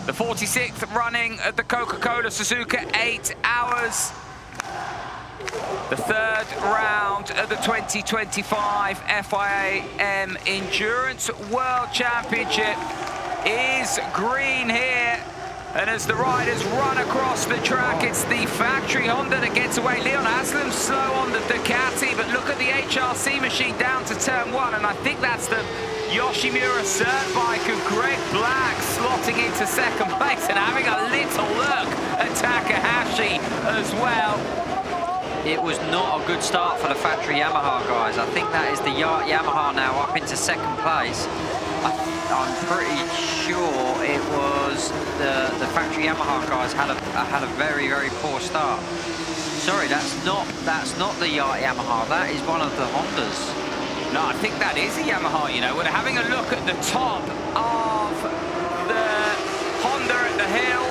The 46th running at the Coca-Cola Suzuka, 8 hours. The third round of the 2025 FIM Endurance World Championship is green here. And as the riders run across the track, it's the factory Honda that gets away. Leon Haslam's slow on the Ducati, but look at the HRC machine down to turn 1, and I think that's the Yoshimura SERT bike of Greg Black slotting into second place and having a little look at Takahashi as well. It was not a good start for the factory Yamaha guys. I think that is the Yamaha now up into second place. I'm pretty sure it was the factory Yamaha guys had a very, very poor start. Sorry, that's not the Yamaha. That is one of the Hondas. No, I think that is a Yamaha. You know, we're having a look at the top of the Honda at the hill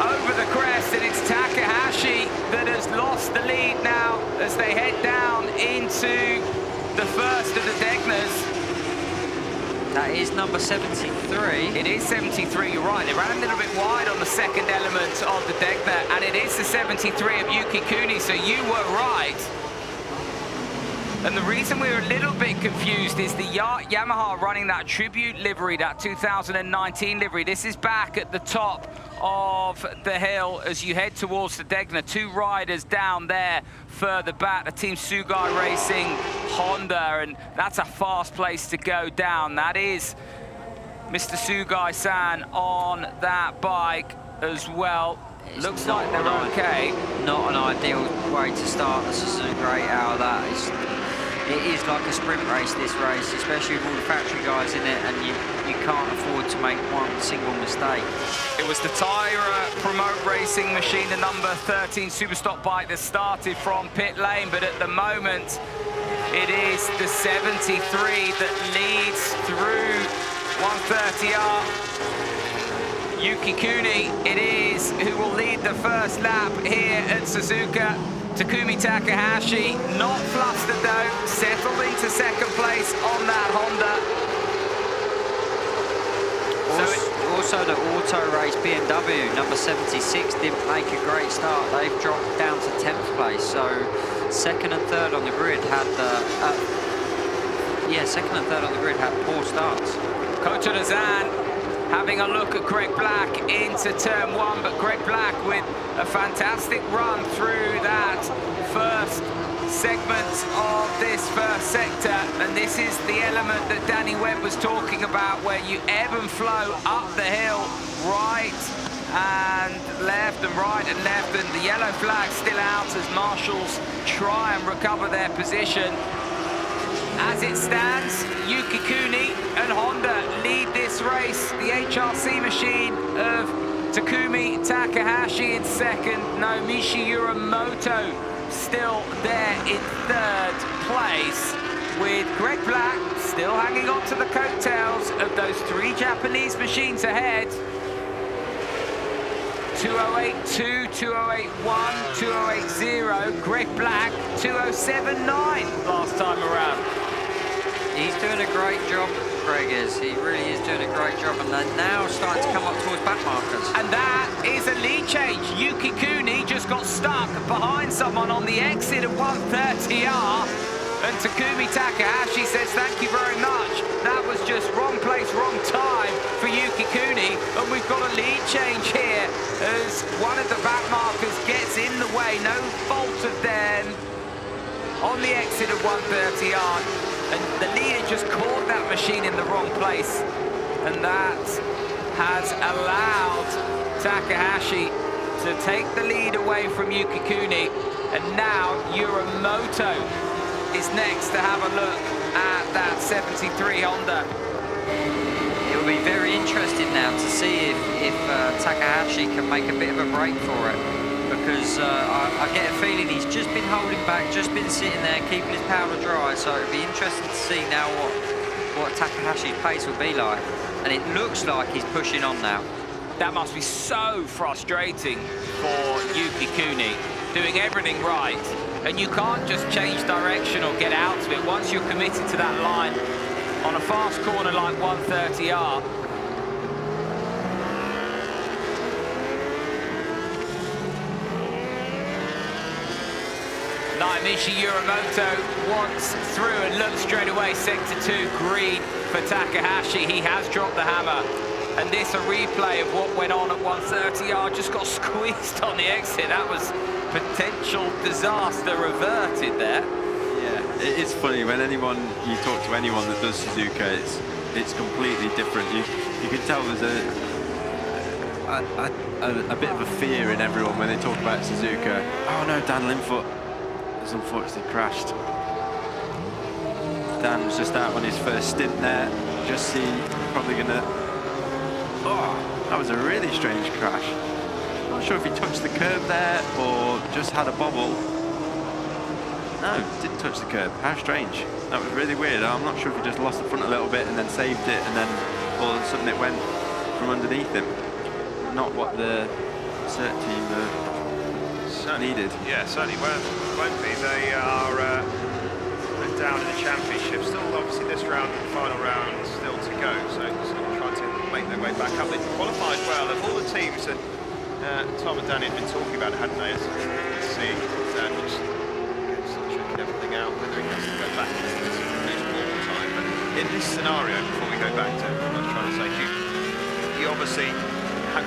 over the crest, and it's Takahashi that has lost the lead now as they head down into the first of the Degnas. That is number 73. It is 73, you're right. They ran a little bit wide on the second element of the Degna, and it is the 73 of Yukiuni, so you were right. And the reason we're a little bit confused is the Yamaha running that tribute livery, that 2019 livery. This is back at the top of the hill as you head towards the Degna. Two riders down there further back, the Team Suzuka Racing Honda, and that's a fast place to go down. That is Mr. Sugai-san on that bike as well. Looks like they're okay. Not an ideal way to start the Suzuka 8 hour. It is like a sprint race, this race, especially with all the factory guys in it, and you can't afford to make one single mistake. It was the Tyra Promote Racing machine, the number 13 Superstock bike that started from pit lane, but at the moment, it is the 73 that leads through 130R. Yukiuni, it is who will lead the first lap here at Suzuka. Takumi Takahashi, not flustered though, settled into second place on that Honda. Also the auto race BMW, number 76, didn't make a great start. They've dropped down to 10th place, so second and third on the grid had second and third on the grid had poor starts. Koto Nazan having a look at Greg Black into turn 1, but Greg Black with a fantastic run through that first segment of this first sector, and this is the element that Danny Webb was talking about, where you ebb and flow up the hill, right and left and right and left, and the yellow flag still out as marshals try and recover their position. As it stands, Yukiuni and Honda lead this race. The HRC machine of Takumi Takahashi in second. Nomishi Yuramoto still there in third place, with Greg Black still hanging on to the coattails of those three Japanese machines ahead. 2082, 2081, 2080. Greg Black, 2079 last time around. He's doing a great job, Greg is. He really is doing a great job, and they're now starting to come up towards back markers. And that is a lead change. Yukiuni just got stuck behind someone on the exit of 130R. And Takumi Takahashi says, thank you very much. That was just wrong place, wrong time for Yukiuni. And we've got a lead change here as one of the back markers gets in the way. No fault of them on the exit of 130R. And the leader just caught that machine in the wrong place. And that has allowed Takahashi to take the lead away from Yukiuni. And now Yuramoto is next to have a look at that 73 Honda. It will be very interesting now to see if Takahashi can make a bit of a break for it, because I get a feeling he's just been holding back, just been sitting there keeping his powder dry, so it'll be interesting to see now what Takahashi's pace will be like. And it looks like he's pushing on now. That must be so frustrating for Yukiuni, doing everything right, and you can't just change direction or get out of it once you're committed to that line on a fast corner like 130R. Naomichi Yuramoto wants through and looks straight away. Sector 2 green for Takahashi. He has dropped the hammer. And this a replay of what went on at 130. Just got squeezed on the exit. That was potential disaster averted there. Yeah, it is funny when you talk to anyone that does Suzuka, it's completely different. You can tell there's a bit of a fear in everyone when they talk about Suzuka. Oh no, Dan Linfoot has unfortunately crashed. Dan was just out on his first stint there. Just see, probably gonna. Oh, that was a really strange crash. Not sure if he touched the curb there or just had a bobble. No, didn't touch the curb. How strange. That was really weird. I'm not sure if he just lost the front a little bit and then saved it, and then all of a sudden it went from underneath him. Not what the SERT team needed. Yeah, certainly won't be. They are down in the championship. Still, obviously, this round, the final round, still to go. So trying to make their way back up. They qualified well. Of all the teams that Tom and Danny had been talking about, hadn't they? Let's see, Dan just checking everything out, whether he has to go back to this all the time. But in this scenario, before we go back to what I was trying to say, you obviously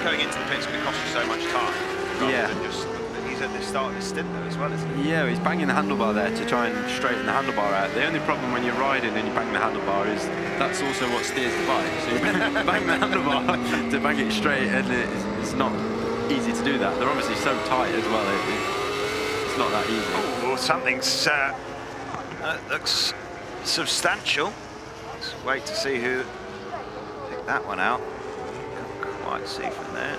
going into the pit's going to cost you so much time. Rather than just, he's at the start of his stint though as well, isn't he? Yeah, he's banging the handlebar there to try and straighten the handlebar out. The only problem when you're riding and you bang the handlebar is that's also what steers the bike. So you bang the handlebar to bang it straight, and it's not easy to do that. They're obviously so tight as well. It's not that easy. Oh, something's looks substantial. Let's wait to see who picked that one out. Can't quite see from there.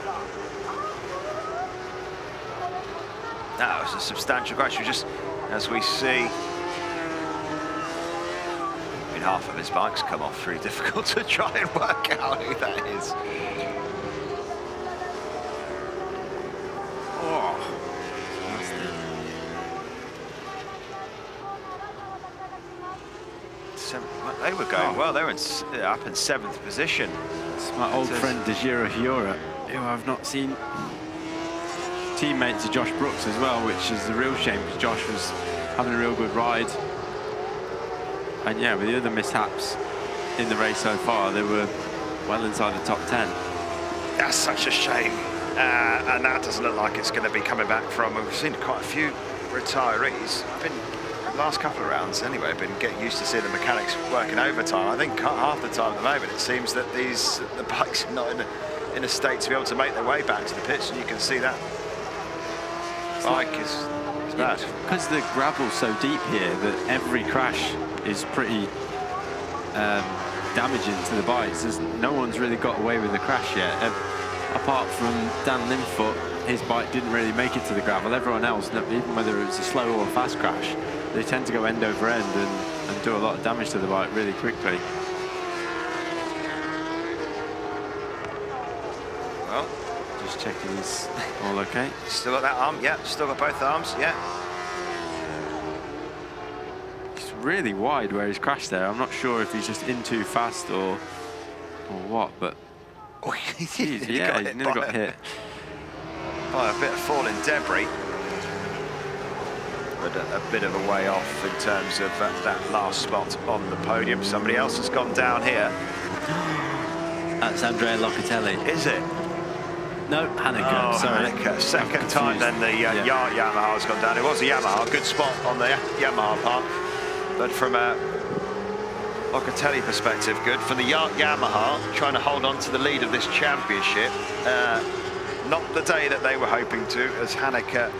That was a substantial crash. Just as we see, I mean, half of his bike's come off. Really difficult to try and work out who that is. They were going well. They were up in 7th position. It's my old friend Dejiro Hiura, who I've not seen. Teammate to Josh Brooks as well, which is a real shame because Josh was having a real good ride. And yeah, with the other mishaps in the race so far, they were well inside the top 10. That's such a shame. And that doesn't look like it's going to be coming back from. We've seen quite a few retirees. Last couple of rounds anyway, been getting used to seeing the mechanics working overtime. I think half the time at the moment it seems that the bikes are not in a state to be able to make their way back to the pitch, and you can see that bike is bad. Because the gravel's so deep here that every crash is pretty damaging to the bikes. No one's really got away with the crash yet. Apart from Dan Linfoot, his bike didn't really make it to the gravel. Everyone else, even whether it's a slow or a fast crash, they tend to go end over end and do a lot of damage to the bike really quickly. Well, just checking he's all okay. Still got that arm, yeah, still got both arms, yeah. It's really wide where he's crashed there. I'm not sure if he's just in too fast or what, but oh, geez, yeah, he nearly got hit by a bit of falling debris. But a bit of a way off in terms of that last spot on the podium. Somebody else has gone down here. That's Andrea Locatelli. Is it? No, Haneke. Sorry. Haneke. Second time then the Yamaha has gone down. It was a Yamaha, good spot on the Yamaha part. But from a Locatelli perspective, good. From the Yamaha, trying to hold on to the lead of this championship. Not the day that they were hoping to, as Haneke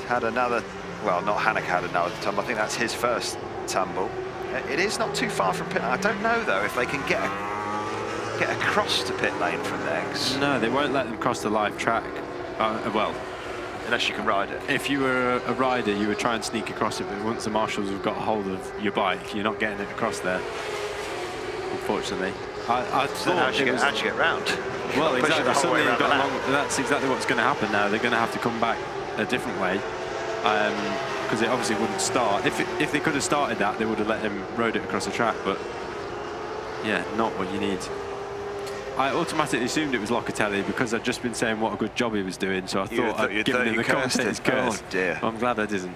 had another. Well, not Haneke had another tumble. I think that's his first tumble. It is not too far from pit lane. I don't know though if they can get across to pit lane from there. No, they won't let them cross the live track. Well, unless you can ride it. If you were a rider, you would try and sneak across it, but once the marshals have got hold of your bike, you're not getting it across there, unfortunately. I thought how'd you get round? Well, exactly. That's exactly what's going to happen now. They're going to have to come back a different way. Because it obviously wouldn't start. If they could have started that, they would have let him rode it across the track, but yeah, not what you need. I automatically assumed it was Locatelli because I'd just been saying what a good job he was doing, so I thought I'd given him the commentator's curse. Oh dear. I'm glad I didn't.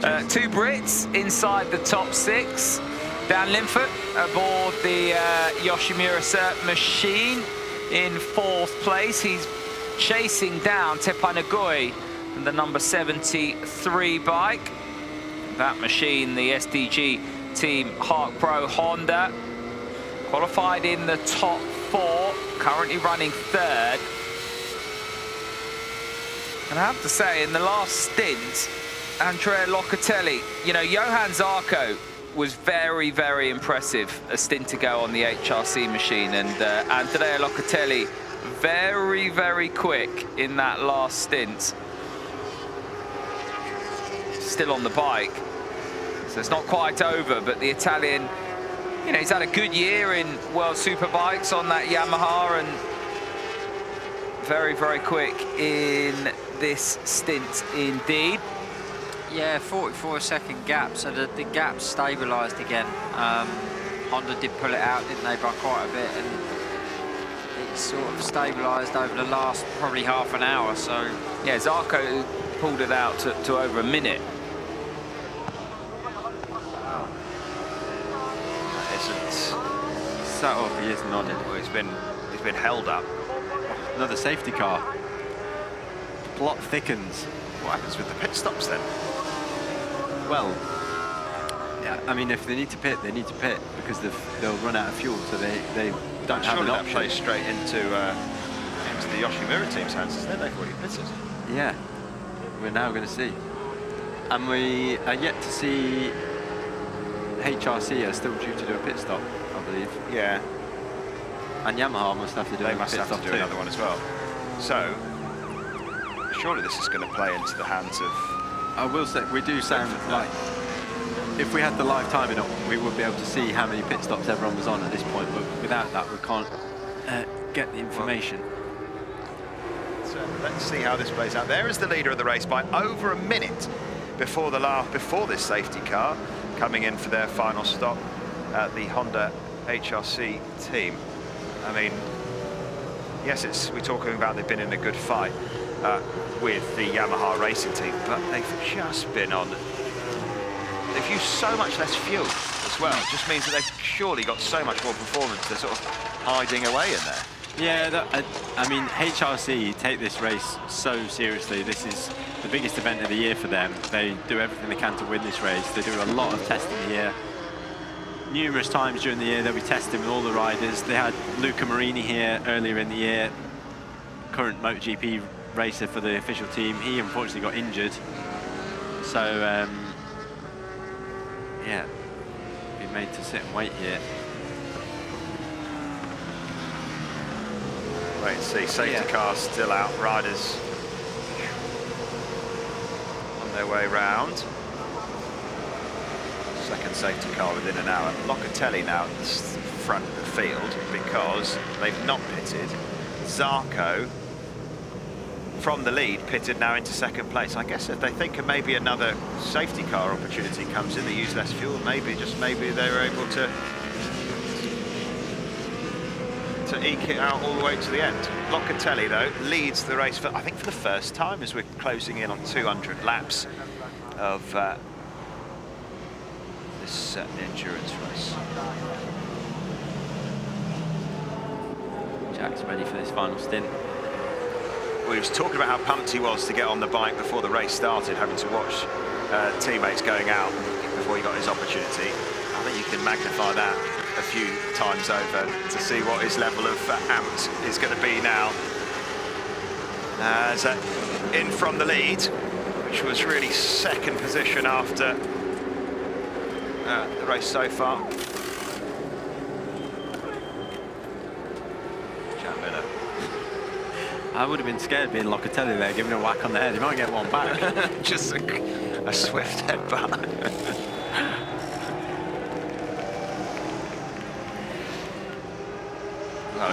Two Brits inside the top 6. Dan Linford aboard the Yoshimura SERT machine in 4th place. He's chasing down Tepai Nagoi and the number 73 bike. That machine, the SDG team Hark Pro Honda, qualified in the top 4, currently running 3rd. And I have to say, in the last stint, Andrea Locatelli, you know, Johan Zarco was very, very impressive a stint ago on the HRC machine, and Andrea Locatelli very, very quick in that last stint. Still on the bike, so it's not quite over, but the Italian, you know, he's had a good year in World Superbikes on that Yamaha, and very, very quick in this stint indeed. Yeah, 44-second gap, so the gap stabilised again. Honda did pull it out, didn't they, by quite a bit, and it sort of stabilised over the last probably half an hour. So yeah, Zarco pulled it out to over a minute. Sat off, he is nodding. Well, he's been held up. Oh, another safety car. The plot thickens. What happens with the pit stops then? Well, yeah, I mean, if they need to pit, they need to pit because they'll run out of fuel, so they don't have an option. That plays straight into the Yoshimura team's hands, isn't it? They've already pitted. Yeah, we're now going to see. And we are yet to see HRC are still due to do a pit stop, I believe. Yeah. And Yamaha must have to do another one as well. So, surely this is going to play into the hands of... I will say, we do sound like, if we had the live timing up, we would be able to see how many pit stops everyone was on at this point, but without that, we can't get the information. So let's see how this plays out. There is the leader of the race by over a minute before this safety car coming in for their final stop at the Honda HRC team. I mean, yes, we're talking about they've been in a good fight with the Yamaha racing team, but they've just been on. They've used so much less fuel as well. It just means that they've surely got so much more performance. They're sort of hiding away in there. Yeah, I mean, HRC take this race so seriously. This is the biggest event of the year for them. They do everything they can to win this race. They do a lot of testing here. Numerous times during the year they'll be testing with all the riders. They had Luca Marini here earlier in the year, current MotoGP racer for the official team. He unfortunately got injured. So, yeah, been made to sit and wait here. Wait and see, safety cars still out, riders on their way round. Second safety car within an hour. Locatelli now at the front of the field because they've not pitted. Zarco from the lead pitted now into second place. I guess if they think of maybe another safety car opportunity comes in, they use less fuel, maybe, just maybe they were able to eke it out all the way to the end. Locatelli, though, leads the race, I think for the first time, as we're closing in on 200 laps of this endurance race. Jack's ready for this final stint. Well, he was talking about how pumped he was to get on the bike before the race started, having to watch teammates going out before he got his opportunity. I think you can magnify that a few times over to see what his level of amped is going to be now. As in from the lead, which was really second position after the race so far. Jack Miller. I would have been scared being Locatelli there, giving a whack on the head. He might get one back. Just a swift headbutt.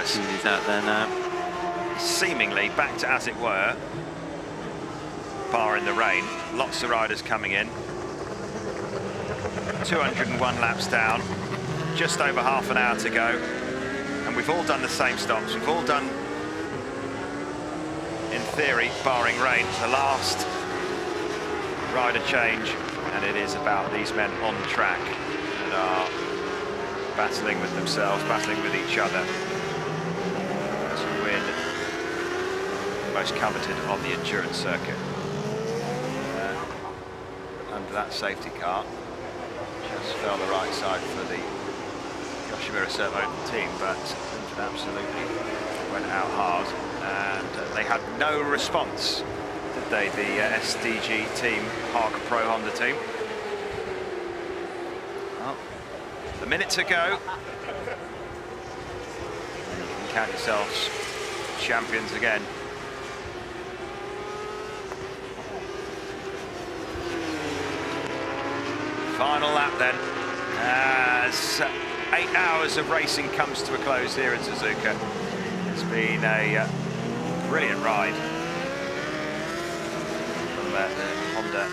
He's out there now. Seemingly back to as it were, barring the rain. Lots of riders coming in. 201 laps down, just over half an hour to go. And we've all done the same stops. We've all done, in theory, barring rain, the last rider change and it is about these men on track that are battling with themselves, battling with each other to win the most coveted on the endurance circuit. Under that safety car, just fell the right side for the Yoshimura SERT Motul team, but absolutely went out hard, and they had no response, did they, the SDG team, Park Pro Honda team. Well, a minute to go. And you can count yourselves champions again. Final lap then, as 8 hours of racing comes to a close here in Suzuka. It's been a brilliant ride from the Honda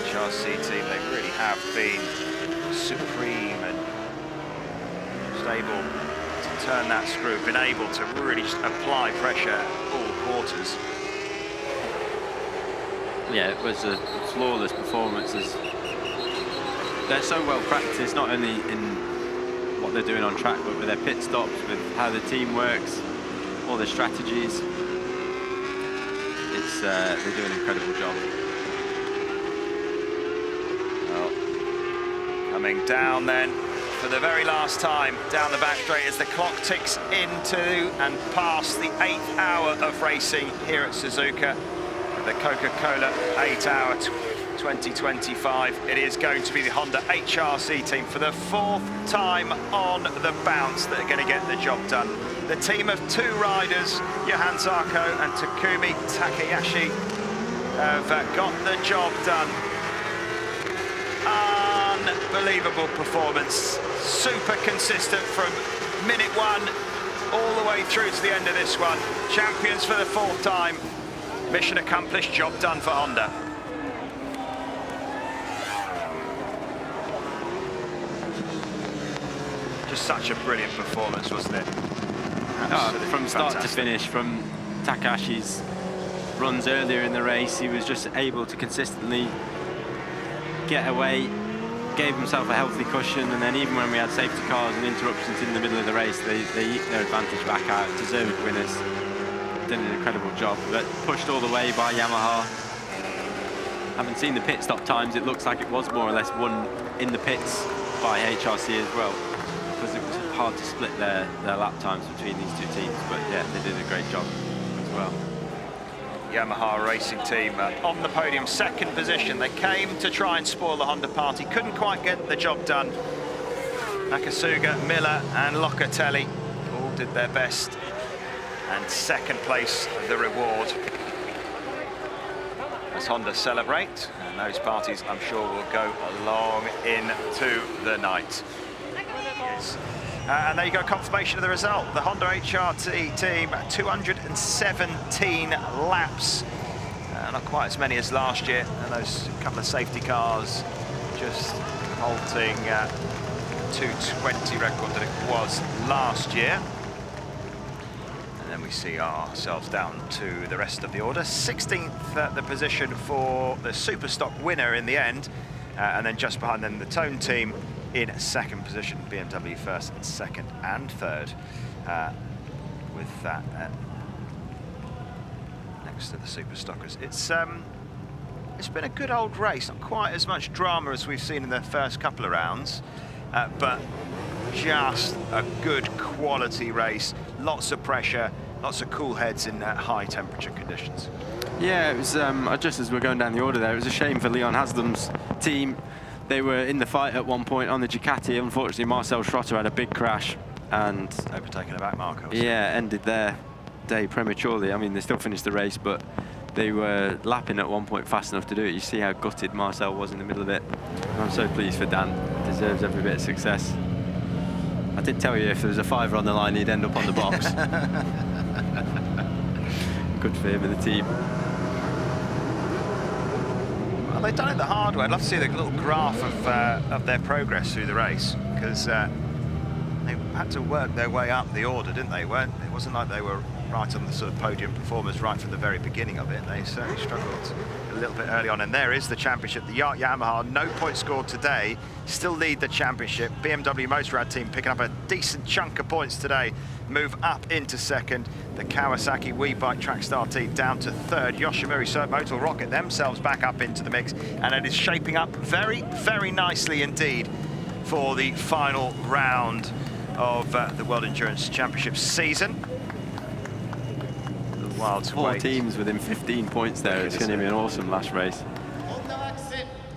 HRC team. They really have been supreme and stable to turn that screw, been able to really apply pressure at all quarters. Yeah, it was a flawless performance. They're so well practiced, not only in what they're doing on track, but with their pit stops, with how the team works, all their strategies. It's they do an incredible job. Well, coming down then for the very last time down the back straight as the clock ticks into and past the 8th hour of racing here at Suzuka. The Coca-Cola 8 hour 2025. It is going to be the Honda HRC team for the 4th time on the bounce that are going to get the job done. The team of 2 riders, Johan Zarco and Takumi Takahashi, have got the job done. Unbelievable performance, super consistent from minute 1 all the way through to the end of this one. Champions for the 4th time. Mission accomplished, job done for Honda. Just such a brilliant performance, wasn't it? From start to finish, from Takahashi's runs earlier in the race, he was just able to consistently get away, gave himself a healthy cushion, and then even when we had safety cars and interruptions in the middle of the race, they eked their advantage back out. Deserved winners. Did an incredible job, but pushed all the way by Yamaha. Haven't seen the pit stop times. It looks like it was more or less won in the pits by HRC as well, because it was hard to split their lap times between these 2 teams. But yeah, they did a great job as well. Yamaha racing team on the podium, 2nd position. They came to try and spoil the Honda party, couldn't quite get the job done. Nakasuga, Miller and Locatelli all did their best. And 2nd place, the reward. As Honda celebrate, and those parties, I'm sure, will go along into the night. Yes. And there you go, confirmation of the result. The Honda HRT team, 217 laps. Not quite as many as last year, and those couple of safety cars just halting 220 record that it was last year. Then we see ourselves down to the rest of the order. 16th at the position for the super stock winner in the end, and then just behind them the Tone team in 2nd position, BMW 1st and 2nd and 3rd, with that next to the super stockers. It's been a good old race, not quite as much drama as we've seen in the first couple of rounds, but just a good quality race, lots of pressure, lots of cool heads in high temperature conditions. Yeah, it was just as we're going down the order there, it was a shame for Leon Haslam's team. They were in the fight at one point on the Ducati. Unfortunately, Marcel Schrotter had a big crash and overtaken a back marker. Yeah, ended their day prematurely. I mean, they still finished the race, but they were lapping at one point fast enough to do it. You see how gutted Marcel was in the middle of it. And I'm so pleased for Dan. Deserves every bit of success. I did tell you if there was a 5er on the line, he'd end up on the box. Good for him and the team. Well, they've done it the hard way. I'd love to see the little graph of their progress through the race, because they had to work their way up the order, didn't they? It wasn't like they were right on the sort of podium performers right from the very beginning of it. They certainly struggled a little bit early on, and there is the championship. The Yamaha, no points scored today, still lead the championship. BMW Motorrad team picking up a decent chunk of points today, move up into second. The Kawasaki WeBike Trackstar team down to third. Yoshimura SERT Motul rocket themselves back up into the mix, and it is shaping up very, very nicely indeed for the final round of the World Endurance Championship season. Wild to 4 wait. teams within 15 points there. It's going to be an awesome last race.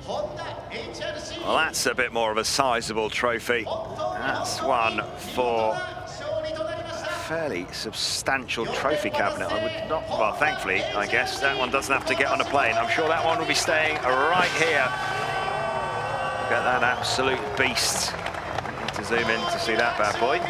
Well, that's a bit more of a sizable trophy. That's one for a fairly substantial trophy cabinet. I would not, well, thankfully, I guess, that one doesn't have to get on a plane. I'm sure that one will be staying right here. Look at that absolute beast. Need to zoom in to see that bad boy.